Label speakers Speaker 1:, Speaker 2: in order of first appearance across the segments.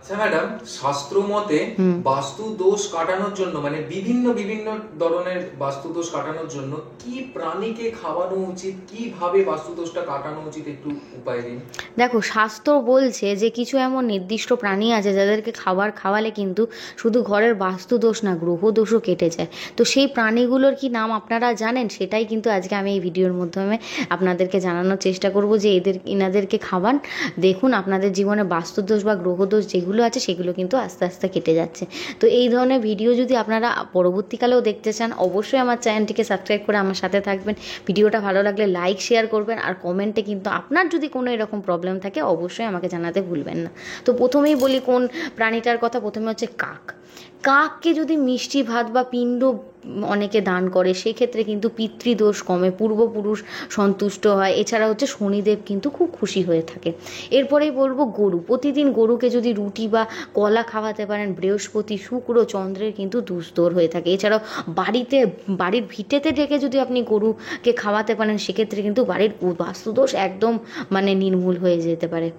Speaker 1: আচ্ছা ম্যাডাম, শাস্ত্র মতে বাস্তু দোষ কাটানোর জন্য মানে বিভিন্ন বিভিন্ন ধরনের বাস্তু দোষ কাটানোর জন্য কি প্রাণীকে খাওয়ানো উচিত, কিভাবে বাস্তু দোষটা কাটানো উচিত, একটু উপায় দিন।
Speaker 2: দেখো, শাস্ত্র বলছে যে কিছু এমন নির্দিষ্ট প্রাণী আছে যাদেরকে খাবার খাওয়ালে কিন্তু শুধু ঘরের বাস্তু দোষ না, গ্রহ দোষও কেটে যায়। তো সেই প্রাণীগুলোর কি নাম আপনারা জানেন? সেটাই কিন্তু আজকে আমি এই ভিডিওর মাধ্যমে আপনাদেরকে জানানোর চেষ্টা করব যে ইনাদেরকে খাওয়ান, দেখুন আপনাদের জীবনে বাস্তু দোষ বা গ্রহ দোষ যেগুলো আছে সেগুলো কিন্তু আস্তে আস্তে কেটে যাচ্ছে। তো এই ধরনের ভিডিও যদি আপনারা পরবর্তীকালেও দেখতে চান, অবশ্যই আমার চ্যানেলটিকে সাবস্ক্রাইব করে আমার সাথে থাকবেন। ভিডিওটা ভালো লাগলে লাইক শেয়ার করবেন, আর কমেন্টে কিন্তু আপনার যদি কোনো এরকম প্রবলেম থাকে অবশ্যই আমাকে জানাতে ভুলবেন না। তো প্রথমেই বলি কোন প্রাণীটার কথা। প্রথমে হচ্ছে কাক। কাককে যদি মিষ্টি ভাত বা পিণ্ড অনেকে দান করে, সেক্ষেত্রে কিন্তু পিতৃদোষ কমে, পূর্বপুরুষ সন্তুষ্ট হয়। এছাড়া হচ্ছে শনিদেব কিন্তু খুব খুশি হয়ে থাকে। এরপরেই বলবো গরু। প্রতিদিন গরুকে যদি রুটি বা কলা খাওয়াতে পারেন, বৃহস্পতি, শুক্র, চন্দ্রের কিন্তু দোষ দূর হয়ে থাকে। এছাড়াও বাড়ির ভিটেতে ডেকে যদি আপনি গরুকে খাওয়াতে পারেন, সেক্ষেত্রে কিন্তু বাড়ির বাস্তুদোষ একদম মানে নির্মূল হয়ে যেতে পারে।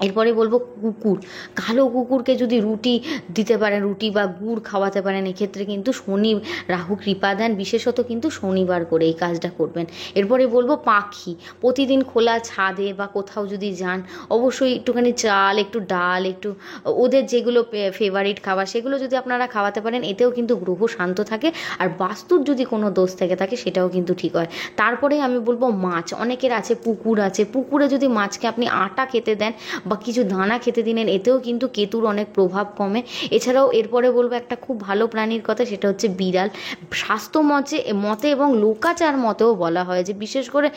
Speaker 2: এরপরে বলবো কুকুর। কালো কুকুরকে যদি রুটি দিতে পারেন, রুটি বা গুড় খাওয়াতে পারেন, এক্ষেত্রে কিন্তু শনি রাহু কৃপা দেন, বিশেষত কিন্তু শনিবার করে এই কাজটা করবেন। এরপরে বলবো পাখি। প্রতিদিন খোলা ছাদে বা কোথাও যদি যান, অবশ্যই একটুখানি চাল, একটু ডাল, একটু ওদের যেগুলো ফেভারিট খাবার সেগুলো যদি আপনারা খাওয়াতে পারেন, এতেও কিন্তু গ্রহ শান্ত থাকে, আর বাস্তুর যদি কোনো দোষ থেকে থাকে সেটাও কিন্তু ঠিক হয়। তারপরে আমি বলবো মাছ। অনেকের আছে পুকুর আছে, পুকুরে যদি মাছকে আপনি আটা খেতে দেন বা কিছু দানা খেতে দিলেন, এতেও কিন্তু কেতুর অনেক প্রভাব কমে। এছাড়াও এরপরে বলবো একটা খুব ভালো প্রাণীর কথা, সেটা হচ্ছে বিড়াল। স্বাস্থ্য মতে এবং লোকাচার মতেও বলা হয় যে বিশেষ করে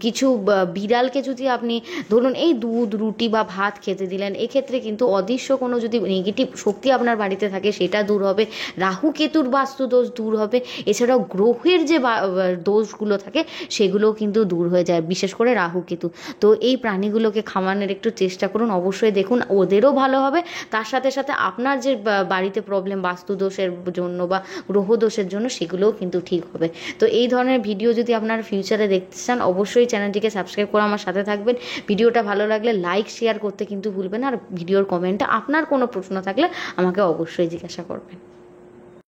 Speaker 2: কিছু বিড়ালকে যদি আপনি ধরুন এই দুধ, রুটি বা ভাত খেতে দিলেন, এক্ষেত্রে কিন্তু অদৃশ্য কোনো যদি নেগেটিভ শক্তি আপনার বাড়িতে থাকে সেটা দূর হবে, রাহু কেতুর বাস্তু দোষ দূর হবে। এছাড়াও গ্রহের যে দোষগুলো থাকে সেগুলোও কিন্তু দূর হয়ে যায়, বিশেষ করে রাহু কেতু। তো এই প্রাণীগুলোকে খাওয়ানোর একটু চেষ্টা করুন, অবশ্যই দেখুন ওদেরও ভালো হবে, তার সাথে সাথে আপনার যে বাড়িতে প্রবলেম বাস্তু দোষের জন্য বা গ্রহ দোষের জন্য সেগুলোও কিন্তু ঠিক হবে। তো এই ধরনের ভিডিও যদি আপনারা ফিউচারে দেখতে চান, অবশ্যই চ্যানেলটিকে সাবস্ক্রাইব করে আমার সাথে থাকবেন। ভিডিওটা ভালো লাগলে লাইক শেয়ার করতে কিন্তু ভুলবেন না, আর ভিডিওর কমেন্টে আপনার কোনো প্রশ্ন থাকলে আমাকে অবশ্যই জিজ্ঞাসা করবেন।